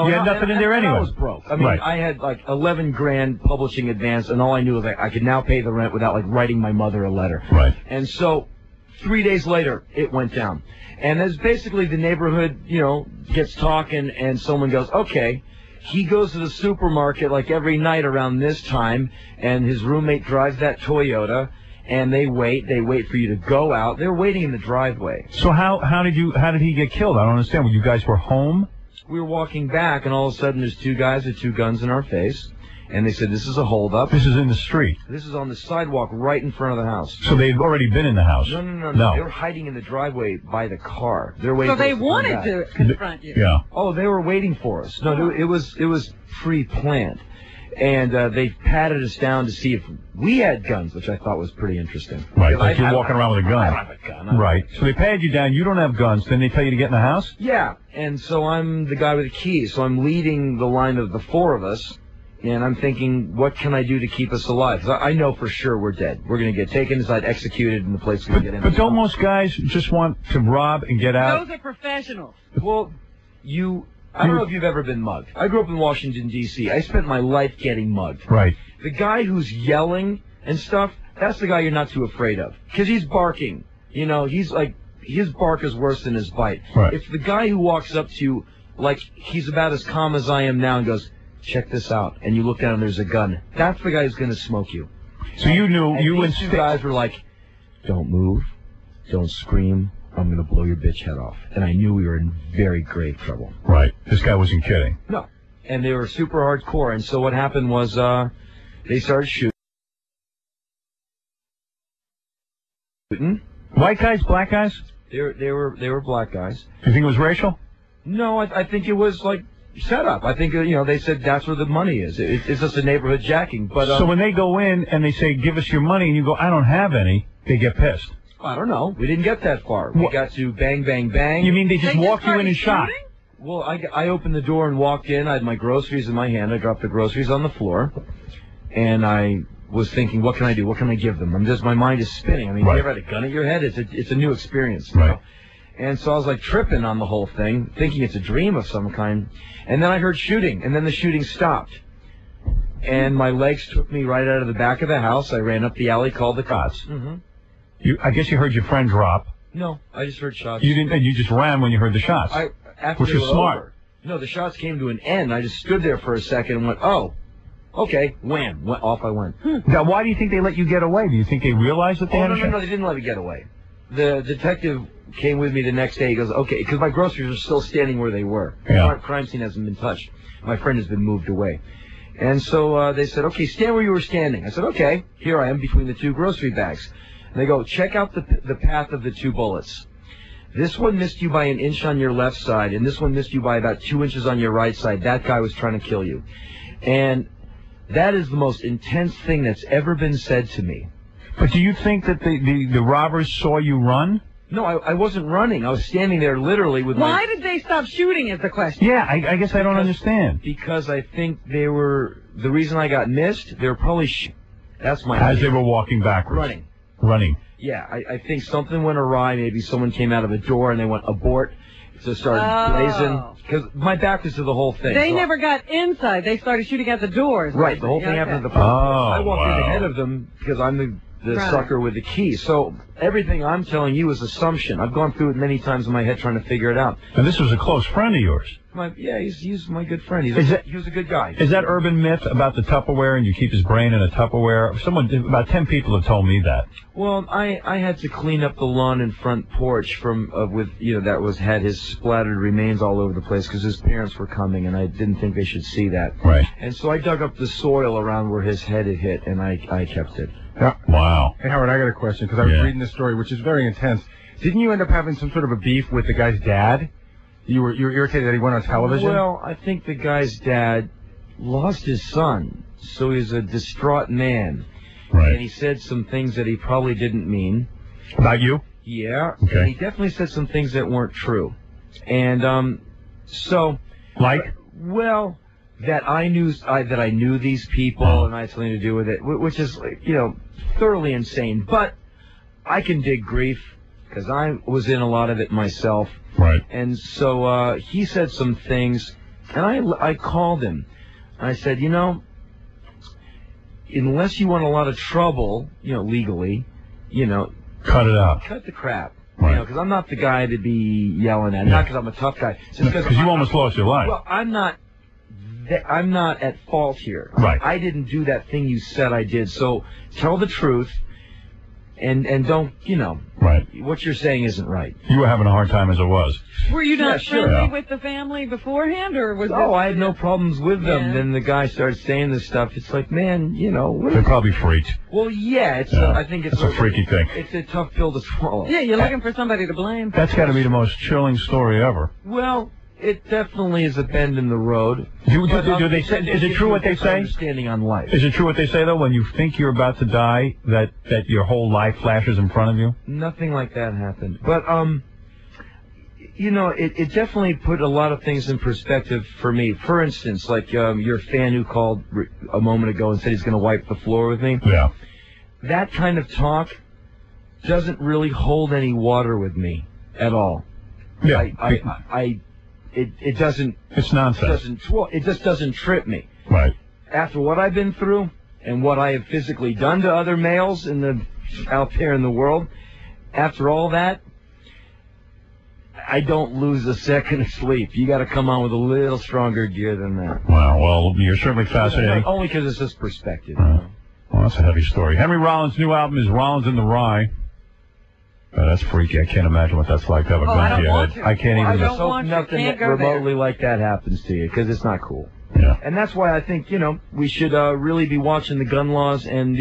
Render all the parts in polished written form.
You had nothing in there anyway. I was broke. I mean, I had like 11 grand publishing advance, and all I knew was I could now pay the rent without like writing my mother a letter. Right. And so 3 days later, it went down. And as basically the neighborhood, gets talking, and someone goes, okay, he goes to the supermarket like every night around this time, and his roommate drives that Toyota, and they wait for you to go out. They're waiting in the driveway. So how did he get killed? I don't understand. Well, you guys were home? We were walking back, and all of a sudden there's two guys with two guns in our face, and they said, this is a holdup. This is in the street? This is on the sidewalk right in front of the house. So they've already been in the house? No. They were hiding in the driveway by the car. They're waiting. So they wanted to confront you? Yeah. Oh, they were waiting for us. No, it was pre-planned. And they patted us down to see if we had guns, which I thought was pretty interesting. Right, like you're walking around with a gun. I don't have a gun. Right. So they patted you down. You don't have guns. Then they tell you to get in the house? Yeah. And so I'm the guy with the keys. So I'm leading the line of the four of us. And I'm thinking, what can I do to keep us alive? 'Cause I know for sure we're dead. We're going to get taken inside, executed, and the place is going to get empty. But don't most guys just want to rob and get out? Those are professionals. Well, I don't know if you've ever been mugged. I grew up in Washington, D.C. I spent my life getting mugged. Right. The guy who's yelling and stuff, that's the guy you're not too afraid of. Because he's barking. He's like, his bark is worse than his bite. Right. It's the guy who walks up to you like he's about as calm as I am now and goes, check this out. And you look down and there's a gun. That's the guy who's going to smoke you. So you knew, and these two guys were like, don't move, don't scream. I'm going to blow your bitch head off. And I knew we were in very grave trouble. Right. This guy wasn't kidding. No. And they were super hardcore. And so what happened was they started shooting. White guys, black guys? They were black guys. You think it was racial? No, I think it was like set up. I think, they said that's where the money is. It's just a neighborhood jacking. But so when they go in and they say, give us your money, and you go, I don't have any, they get pissed. I don't know. We didn't get that far. We got to bang, bang, bang. You mean they just walked you in and shot? Well, I opened the door and walked in. I had my groceries in my hand. I dropped the groceries on the floor. And I was thinking, what can I do? What can I give them? my mind is spinning. I mean, you ever had a gun at your head? It's a new experience. Right. And so I was like tripping on the whole thing, thinking it's a dream of some kind. And then I heard shooting, and then the shooting stopped. And my legs took me right out of the back of the house. I ran up the alley, called the cops. Mm-hmm. I guess you heard your friend drop. No, I just heard shots. You didn't. You just ran when you heard the shots. Which was smart. Over. No, the shots came to an end. I just stood there for a second and went, oh, okay, wham, off I went. Now, why do you think they let you get away? Do you think they realized that they had a shot? No, they didn't let me get away. The detective came with me the next day. He goes, okay, because my groceries are still standing where they were. Yeah. The crime scene hasn't been touched. My friend has been moved away. And so they said, okay, stand where you were standing. I said, okay, here I am between the two grocery bags. And they go, check out the path of the two bullets. This one missed you by an inch on your left side, and this one missed you by about 2 inches on your right side. That guy was trying to kill you. And that is the most intense thing that's ever been said to me. But do you think that the robbers saw you run? No, I wasn't running. I was standing there literally with my... Why did they stop shooting is the question. Yeah, I guess I don't understand. Because I think they were... The reason I got missed, they were probably... That's my... As they were walking backwards. Running. Yeah, I think something went awry. Maybe someone came out of a door and they went abort. So started blazing. Because my back was to the whole thing. They never got inside. They started shooting at the doors. Right, the whole thing happened at the front. I walked in ahead of them because I'm the sucker with the key. So everything I'm telling you is assumption. I've gone through it many times in my head trying to figure it out. And this was a close friend of yours. He's my good friend. He was a good guy. Is that urban myth about the Tupperware and you keep his brain in a Tupperware? About 10 people have told me that. Well, I had to clean up the lawn and front porch had his splattered remains all over the place because his parents were coming and I didn't think they should see that. Right. And so I dug up the soil around where his head had hit and I kept it. Yeah. Wow. Hey, Howard, I got a question because I was reading this story, which is very intense. Didn't you end up having some sort of a beef with the guy's dad? You were irritated that he went on television? Well, I think the guy's dad lost his son, so he's a distraught man. Right. And he said some things that he probably didn't mean. About you? Yeah. Okay. And he definitely said some things that weren't true. And so... Like? Well, that I knew these people and I had something to do with it, which is, thoroughly insane. But I can dig grief because I was in a lot of it myself. Right. And so he said some things And I called him. I said, you know, unless you want a lot of trouble, you know, legally, you know, cut it out. Cut the crap. Right. You know, because I'm not the guy to be yelling at. Not because I'm a tough guy. Because you almost lost your life. Well, I'm not at fault here. Right. I didn't do that thing you said I did. So tell the truth, and don't, you know. Right. What you're saying isn't right. You were having a hard time as it was. Were you not friendly Yeah. with the family beforehand, or was No, I had no problems with them. Yeah. Then the guy started saying this stuff. It's like, man, you know. They probably freaked. Well, yeah. It's. Yeah. I think it's a freaky thing. It's a tough pill to swallow. Yeah, you're looking for somebody to blame. That's got to be the most chilling story ever. Well, it definitely is a bend in the road. Do they say? Is it true what they say? Understanding on life. Is it true what they say though? When you think you're about to die, that your whole life flashes in front of you. Nothing like that happened. But you know, it definitely put a lot of things in perspective for me. For instance, like your fan who called a moment ago and said he's going to wipe the floor with me. Yeah. That kind of talk doesn't really hold any water with me at all. Yeah. It doesn't. It's nonsense. It just doesn't trip me. Right. After what I've been through and what I have physically done to other males out there in the world, after all that, I don't lose a second of sleep. You got to come on with a little stronger gear than that. Wow. Well, you're certainly fascinating. Only because it's just perspective. Well, that's a heavy story. Henry Rollins' new album is Rollins in the Rye. That's freaky. I can't imagine what that's like to have a gun to your head. I can't even. I don't hope want nothing you. Can't that go remotely there. like that happens to you, because it's not cool. Yeah. And that's why I think, you know, we should really be watching the gun laws and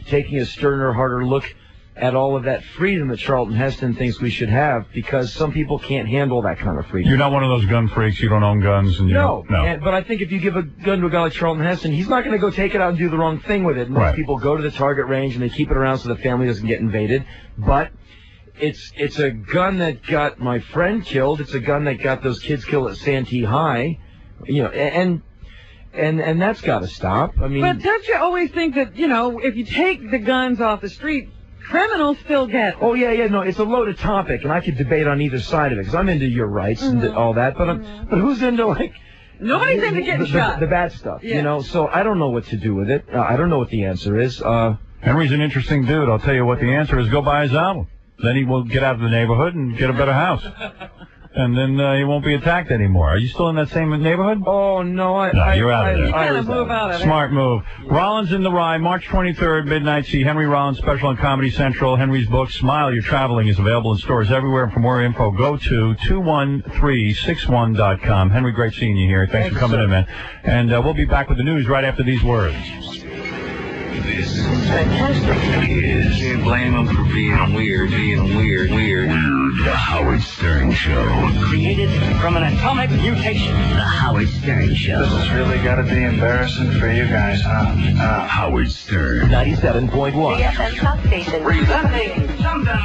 taking a sterner, harder look at all of that freedom that Charlton Heston thinks we should have, because some people can't handle that kind of freedom. You're not one of those gun freaks. You don't own guns. And No. No. But I think if you give a gun to a guy like Charlton Heston, he's not going to go take it out and do the wrong thing with it. Most Right. people go to the target range and they keep it around so the family doesn't get invaded. But it's a gun that got my friend killed. It's a gun that got those kids killed at Santee High. You know, and that's got to stop. I mean, But don't you always think that, you know, if you take the guns off the street, criminals still get them? oh yeah, no, it's a loaded topic, and I could debate on either side of it, because I'm into your rights and all that, but who's into, like, Nobody's into getting shot. The bad stuff, Yeah. you know? So I don't know what to do with it. I don't know what the answer is. Henry's an interesting dude. I'll tell you what the answer is. Go buy his album. Then he will get out of the neighborhood and get a better house. And then he won't be attacked anymore. Are you still in that same neighborhood? Oh, no, you're out of there. You kind of move out of it. Smart move. Rollins in the Rye, March 23rd, midnight. See Henry Rollins special on Comedy Central. Henry's book, Smile, You're Traveling, is available in stores everywhere. And for more info, go to 21361.com. Henry, great seeing you here. Thanks for coming in, man. And we'll be back with the news right after these words. This is can't blame him for being weird. The Howard Stern Show. Created from an atomic mutation. The Howard Stern Show. This has really got to be embarrassing for you guys, huh? Howard Stern. 97.1. The FM Talk Station. Presenting something.